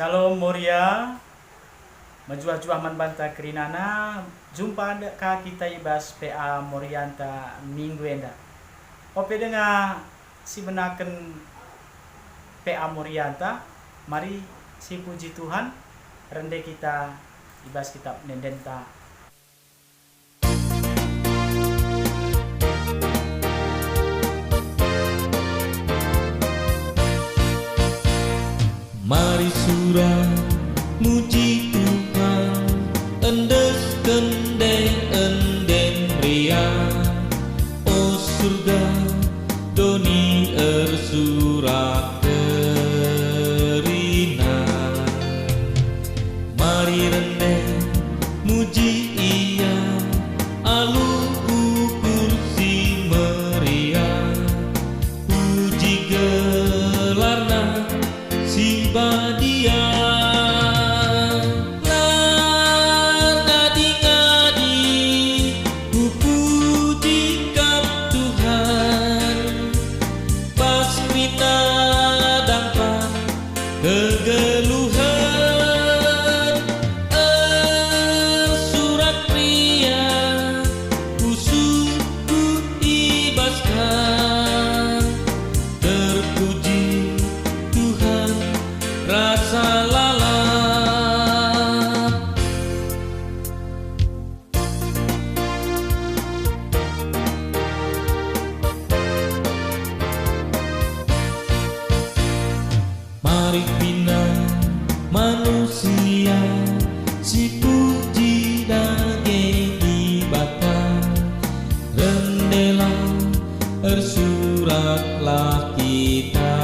Shalom Moria, majuah-juah man banta kerinana, jumpa ka kita ibas PA Morianta minggu enda. Ope dengan si benaken PA Morianta, mari si puji Tuhan, rende kita ibas kitab nendenta. Mari surah muji Tuhan, endes enden ria, o surga doni surak kerina. Mari rende muji ia, alu ukur si meriah, puji gelarna si badia. Ngadi-ngadi ku puji kam Tuhan, pas kita dampak kegeluhan, surat pria ku ibaskan, terpuji Tuhan rasa lalap. Mari bina manusia, si puji dage ibatan, rendela ersuratlah kita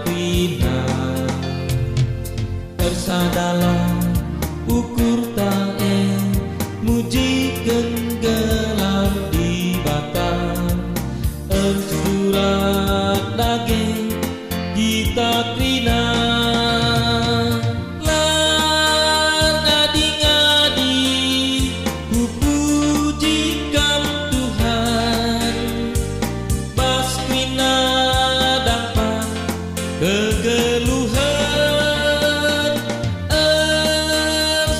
kina, ersadalah ukur tae, mujikan gelar di batan, ersurat dage kita krina. Ngadi-ngadi ku puji kam Tuhan, bas krina dampak kegeluhan,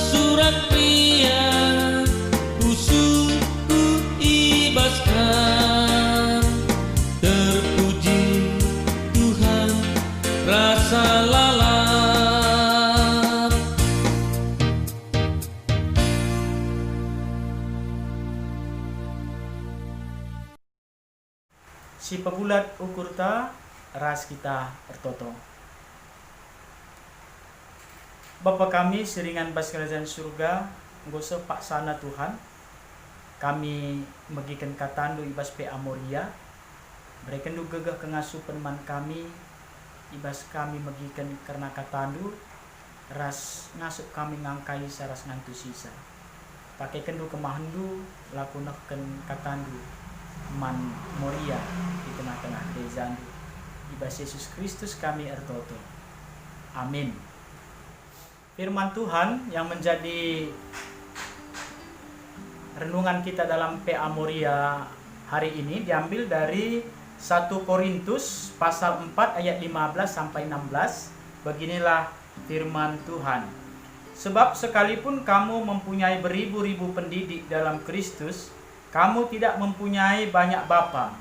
surat pria usul ku ibaskan, terpuji Tuhan rasa lalap. Si pebulat ukurta ras kita ertoto. Bapa kami seringan bas kerajaan surga, ngoso paksana Tuhan, kami megikan katandu ibas PA Moria, mereka nu gegah kengasuh penman kami, ibas kami megikan karena katandu, ras ngasup kami ngangkai saras ngantu sisa. Pakai kendu kemahandu, lakunaken katandu man Moria di tengah-tengah dezandu. Ibas Yesus Kristus kami ertoto. Amin. Firman Tuhan yang menjadi renungan kita dalam PA Moria hari ini diambil dari 1 Korintus pasal 4 ayat 15 sampai 16. Beginilah firman Tuhan. Sebab sekalipun kamu mempunyai beribu-ribu pendidik dalam Kristus, kamu tidak mempunyai banyak bapa,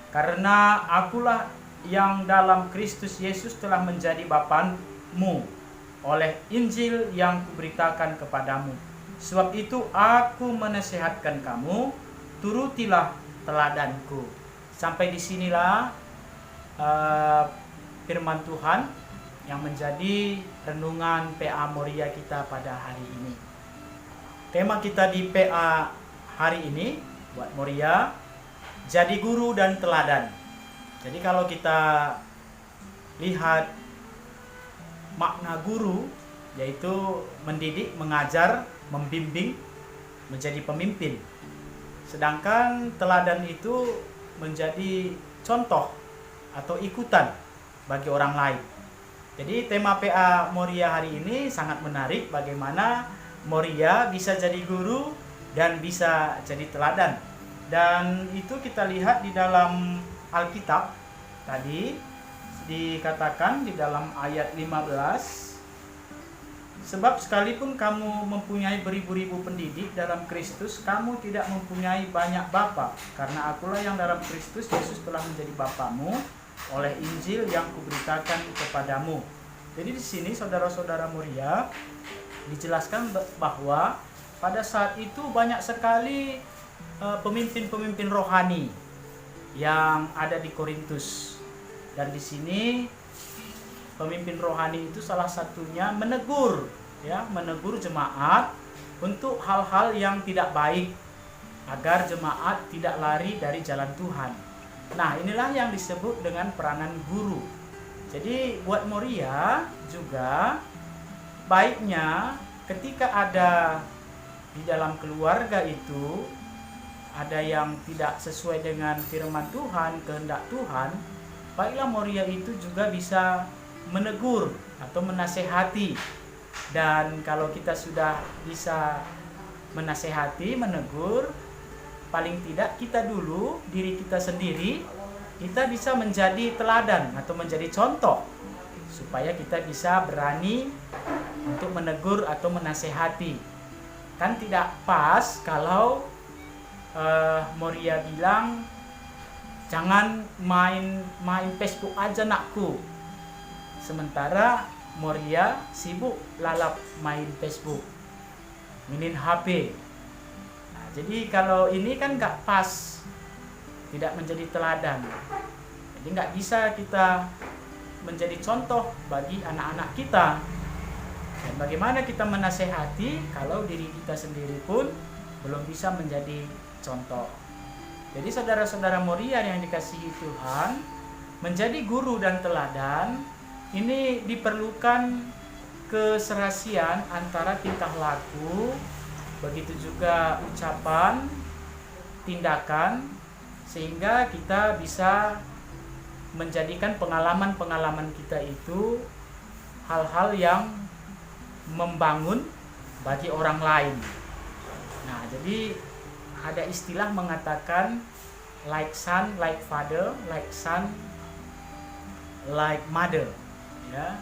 karena akulah yang dalam Kristus Yesus telah menjadi bapamu oleh Injil yang kuberitakan kepadamu. Sebab itu aku menasihatkan kamu, turutilah teladanku. Sampai disinilah firman Tuhan yang menjadi renungan PA Moria kita pada hari ini. Tema kita di PA hari ini buat Moria, jadi guru dan teladan. Jadi kalau kita lihat makna guru, yaitu mendidik, mengajar, membimbing, menjadi pemimpin. Sedangkan teladan itu menjadi contoh atau ikutan bagi orang lain. Jadi tema PA Moria hari ini sangat menarik, bagaimana Moria bisa jadi guru dan bisa jadi teladan. Dan itu kita lihat di dalam Alkitab tadi dikatakan di dalam ayat 15 Sebab sekalipun kamu mempunyai beribu-ribu pendidik dalam Kristus, kamu tidak mempunyai banyak bapa, karena akulah yang dalam Kristus Yesus telah menjadi bapamu oleh Injil yang kuberitakan kepadamu. Jadi di sini saudara-saudara mulia dijelaskan bahwa pada saat itu banyak sekali pemimpin-pemimpin rohani yang ada di Korintus. Dan di sini pemimpin rohani itu salah satunya menegur jemaat untuk hal-hal yang tidak baik agar jemaat tidak lari dari jalan Tuhan. Nah, inilah yang disebut dengan peranan guru. Jadi buat Moria juga baiknya ketika ada di dalam keluarga itu ada yang tidak sesuai dengan firman Tuhan, kehendak Tuhan, baiklah Moria itu juga bisa menegur atau menasehati. Dan kalau kita sudah bisa menasehati, menegur, paling tidak kita dulu, diri kita sendiri, kita bisa menjadi teladan atau menjadi contoh supaya kita bisa berani untuk menegur atau menasehati. Kan tidak pas kalau Moria bilang jangan main Facebook aja nakku, sementara Moria sibuk lalap main Facebook, mainin HP. Nah, jadi kalau ini kan nggak pas, tidak menjadi teladan. Jadi nggak bisa kita menjadi contoh bagi anak-anak kita. Dan bagaimana kita menasehati kalau diri kita sendiri pun belum bisa menjadi contoh. Jadi saudara-saudara Moria yang dikasihi Tuhan, menjadi guru dan teladan ini diperlukan keserasian antara tingkah laku, begitu juga ucapan, tindakan, sehingga kita bisa menjadikan pengalaman-pengalaman kita itu hal-hal yang membangun bagi orang lain. Nah, jadi ada istilah mengatakan like son, like father, like son, like mother. Ya,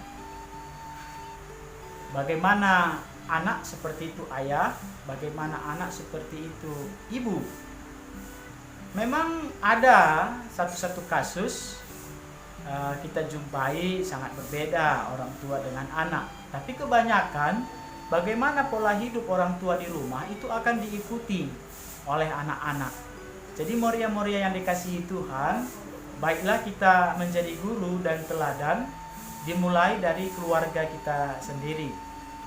bagaimana anak seperti itu ayah, bagaimana anak seperti itu ibu. Memang ada satu-satu kasus kita jumpai sangat berbeda orang tua dengan anak, tapi kebanyakan bagaimana pola hidup orang tua di rumah itu akan diikuti oleh anak-anak. Jadi Moria-Moria yang dikasihi Tuhan, baiklah kita menjadi guru dan teladan dimulai dari keluarga kita sendiri.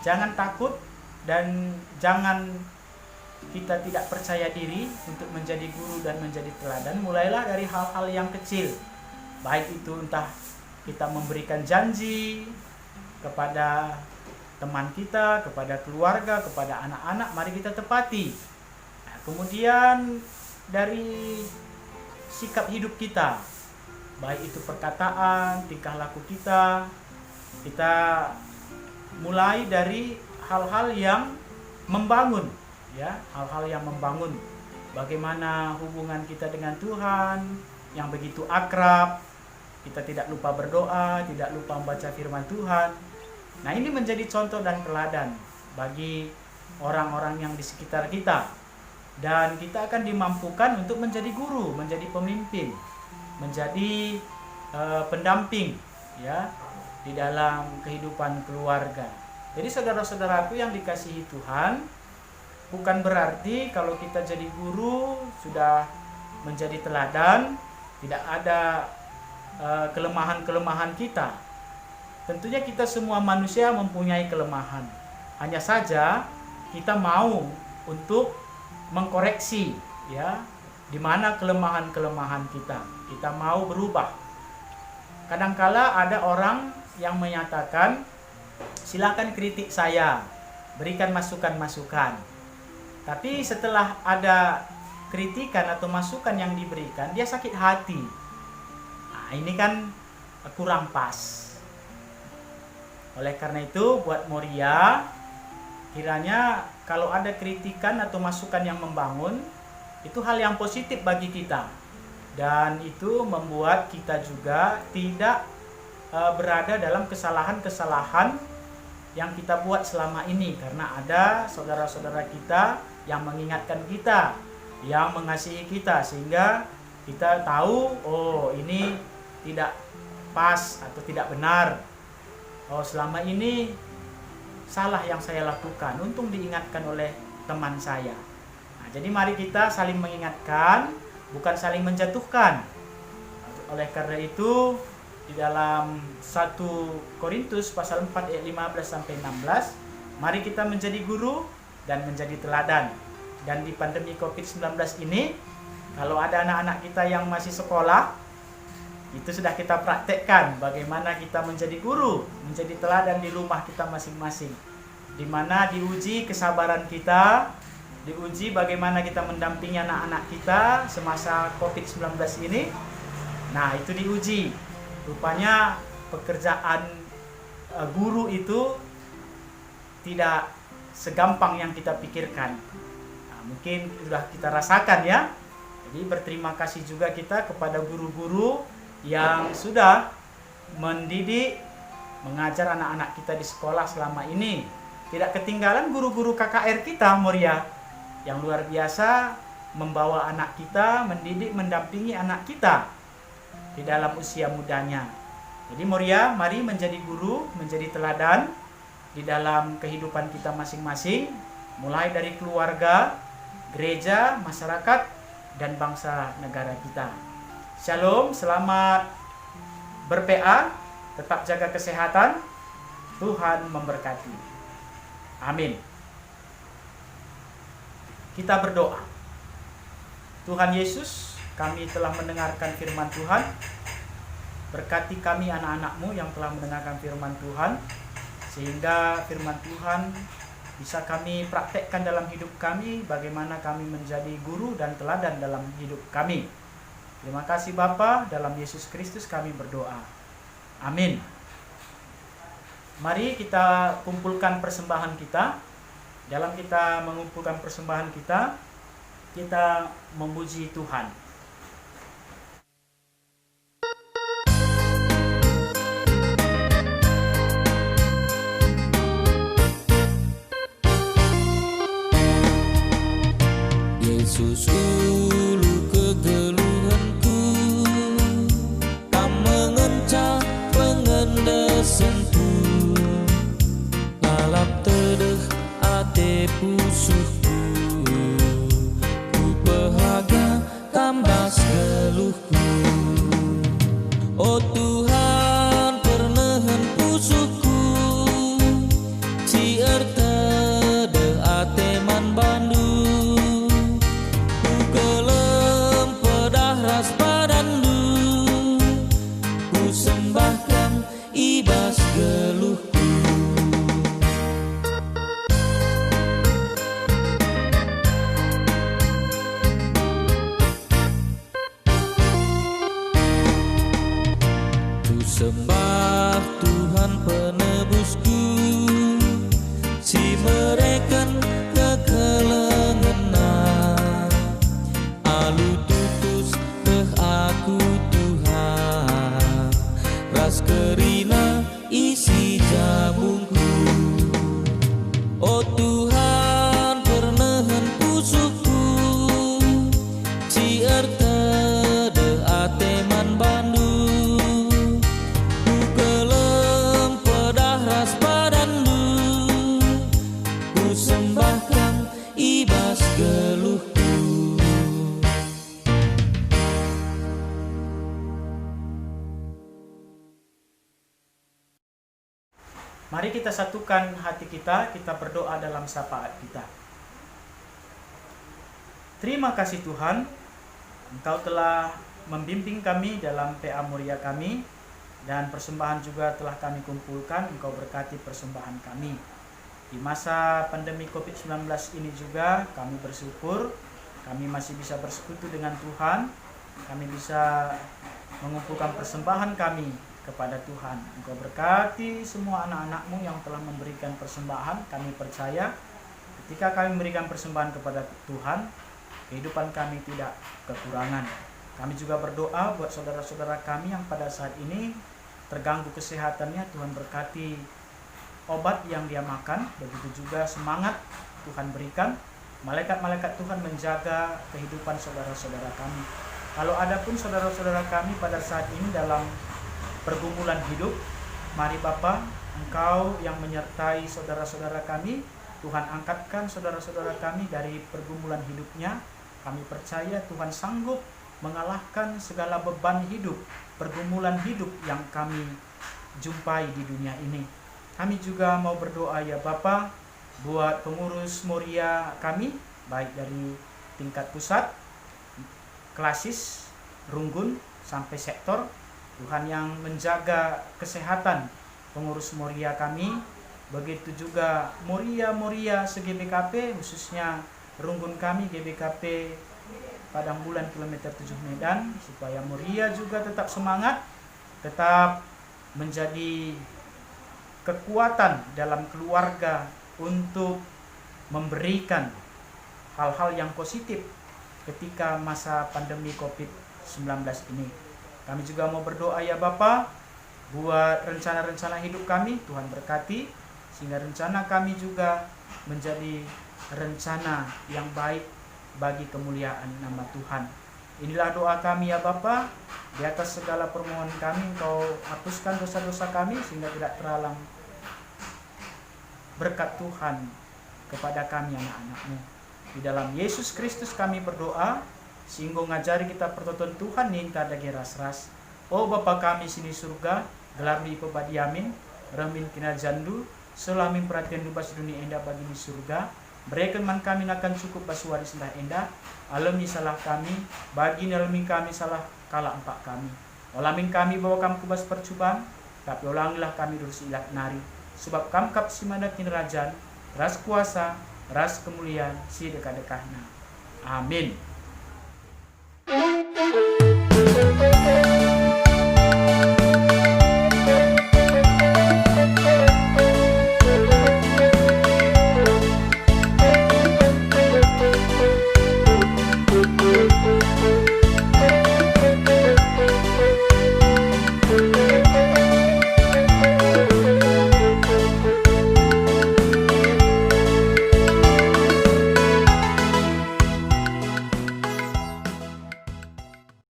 Jangan takut dan jangan kita tidak percaya diri untuk menjadi guru dan menjadi teladan. Mulailah dari hal-hal yang kecil. Baik itu entah kita memberikan janji kepada teman kita, kepada keluarga, kepada anak-anak, mari kita tepati. Nah, kemudian dari sikap hidup kita, baik itu perkataan, tingkah laku kita mulai dari hal-hal yang membangun, ya, hal-hal yang membangun. Bagaimana hubungan kita dengan Tuhan yang begitu akrab, kita tidak lupa berdoa, tidak lupa membaca firman Tuhan. Nah, ini menjadi contoh dan teladan bagi orang-orang yang di sekitar kita. Dan kita akan dimampukan untuk menjadi guru, menjadi pemimpin, menjadi pendamping, ya, di dalam kehidupan keluarga. Jadi saudara-saudaraku yang dikasihi Tuhan, bukan berarti kalau kita jadi guru sudah menjadi teladan, tidak ada kelemahan-kelemahan kita. Tentunya kita semua manusia mempunyai kelemahan. Hanya saja kita mau untuk mengkoreksi, ya, di mana kelemahan-kelemahan kita. Kita mau berubah. Kadangkala ada orang yang menyatakan, silakan kritik saya, berikan masukan-masukan. Tapi setelah ada kritikan atau masukan yang diberikan, dia sakit hati. Nah, ini kan kurang pas. Oleh karena itu, buat Moria, kiranya kalau ada kritikan atau masukan yang membangun, itu hal yang positif bagi kita. Dan itu membuat kita juga tidak berada dalam kesalahan-kesalahan yang kita buat selama ini, karena ada saudara-saudara kita yang mengingatkan kita, yang mengasihi kita, sehingga kita tahu, oh ini tidak pas atau tidak benar, oh selama ini salah yang saya lakukan, untung diingatkan oleh teman saya. Nah, jadi mari kita saling mengingatkan, bukan saling menjatuhkan. Oleh karena itu di dalam 1 Korintus pasal 4 ayat 15 sampai 16, mari kita menjadi guru dan menjadi teladan. Dan di pandemi Covid-19 ini, kalau ada anak-anak kita yang masih sekolah, itu sudah kita praktekkan bagaimana kita menjadi guru, menjadi teladan di rumah kita masing-masing. Di mana diuji kesabaran kita, diuji bagaimana kita mendampingi anak-anak kita semasa Covid-19 ini. Nah, itu diuji. Rupanya pekerjaan guru itu tidak segampang yang kita pikirkan. Nah, mungkin sudah kita rasakan ya. Jadi berterima kasih juga kita kepada guru-guru yang sudah mendidik, mengajar anak-anak kita di sekolah selama ini. Tidak ketinggalan guru-guru KKR kita, Moria, yang luar biasa membawa anak kita, mendidik, mendampingi anak kita di dalam usia mudanya. Jadi Moria, mari menjadi guru, menjadi teladan di dalam kehidupan kita masing-masing, mulai dari keluarga, gereja, masyarakat, dan bangsa negara kita. Shalom, selamat ber-PA, tetap jaga kesehatan, Tuhan memberkati. Amin. Kita berdoa. Tuhan Yesus, kami telah mendengarkan firman Tuhan. Berkati kami anak-anak-Mu yang telah mendengarkan firman Tuhan, sehingga firman Tuhan bisa kami praktekkan dalam hidup kami, bagaimana kami menjadi guru dan teladan dalam hidup kami. Terima kasih Bapa, dalam Yesus Kristus kami berdoa. Amin. Mari kita kumpulkan persembahan kita. Dalam kita mengumpulkan persembahan kita, kita memuji Tuhan. Yesus ulu kegeluhanku, tak mengencah pengendesanku, lalap tedeh ate pusuhku, ku bahagia tambas geluhku. Oh Tuhan pernehan pusuhku, cier tedeh ate man bandu, sembahkan ibas geluhku. Ku sembah Tuhan penebusku, si mereken kekelengenan, alu tutus teh aku Tuhan, ras kerina isi jabungku. Oh Tuhan pernehan pusuku, cier tede ateman bandu, ku kelem pedah ras badandu, ku sembahkan ibas geluhku. Mari kita satukan hati kita berdoa dalam syafaat kita. Terima kasih Tuhan, Engkau telah membimbing kami dalam PA Moria kami, dan persembahan juga telah kami kumpulkan. Engkau berkati persembahan kami. Di masa pandemi Covid-19 ini juga kami bersyukur, kami masih bisa bersekutu dengan Tuhan, kami bisa mengumpulkan persembahan kami kepada Tuhan. Engkau berkati semua anak-anak-Mu yang telah memberikan persembahan. Kami percaya ketika kami memberikan persembahan kepada Tuhan, kehidupan kami tidak kekurangan. Kami juga berdoa buat saudara-saudara kami yang pada saat ini terganggu kesehatannya. Tuhan berkati obat yang dia makan, begitu juga semangat Tuhan berikan. Malaikat-malaikat Tuhan menjaga kehidupan saudara-saudara kami. Kalau ada pun saudara-saudara kami pada saat ini dalam pergumulan hidup, mari Bapa, Engkau yang menyertai saudara-saudara kami, Tuhan angkatkan saudara-saudara kami dari pergumulan hidupnya. Kami percaya Tuhan sanggup mengalahkan segala beban hidup, pergumulan hidup yang kami jumpai di dunia ini. Kami juga mau berdoa ya Bapa, buat pengurus Moria kami, baik dari tingkat pusat, klasis, runggun, sampai sektor. Tuhan yang menjaga kesehatan pengurus Moria kami, begitu juga Moria se-GBKP, khususnya runggun kami GBKP Padang Bulan kilometer 7 Medan, supaya Moria juga tetap semangat, tetap menjadi kekuatan dalam keluarga untuk memberikan hal-hal yang positif ketika masa pandemi COVID-19 ini. Kami juga mau berdoa ya Bapa, buat rencana-rencana hidup kami, Tuhan berkati, sehingga rencana kami juga menjadi rencana yang baik bagi kemuliaan nama Tuhan. Inilah doa kami ya Bapa, di atas segala permohonan kami Engkau hapuskan dosa-dosa kami sehingga tidak terhalang berkat Tuhan kepada kami anak-anak-Mu. Di dalam Yesus Kristus kami berdoa, sehingga ngajari kita pertonton Tuhan ninta dagi ras-ras. Oh Bapa kami sini surga, gelar di pebadiamin, remin kina jandu, selamin perhatian dubas dunia endah bagi di surga. Berikan man kami akan cukup basuari sendah endah, alami salah kami, bagi nalami kami salah kala empak kami. Olamin kami bawa kami kubas percubaan, tapi ulangilah kami dursi ilat nari. Sebab kamkap si mandat rajan, ras kuasa, ras kemuliaan, si dekah-dekahna. Amin.